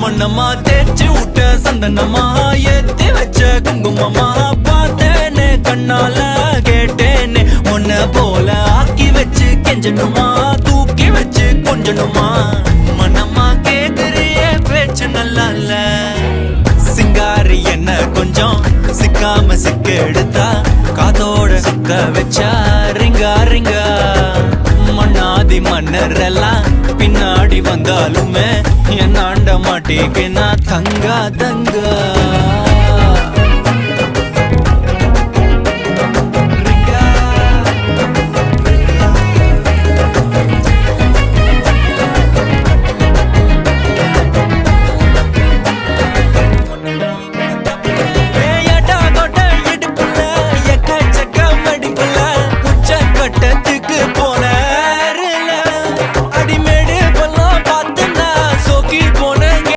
மண்ணம்மா தேய்ச்சி விட்ட சந்தனமா ஏத்தி வச்ச குங்குமமா பார்த்தேனே கண்ணால கேட்டேனே உன்ன போல ஆக்கி வச்சு கெஞ்சணுமா தூக்கி வச்சு கொஞ்சணுமா மனமா கேக்குறிய பேச்சு நல்லா இல்ல சிங்காரி என்ன கொஞ்சம் சிக்காம சிக்க எடுத்தா காதோட சுக்க வச்சா ரிங்கா ரிங்கா மண்ணாதி மன்னர் எல்லாம் பின்னாடி வந்தாலுமே என் ஆண்ட மாட்டேங்க நான் தங்கா தங்கா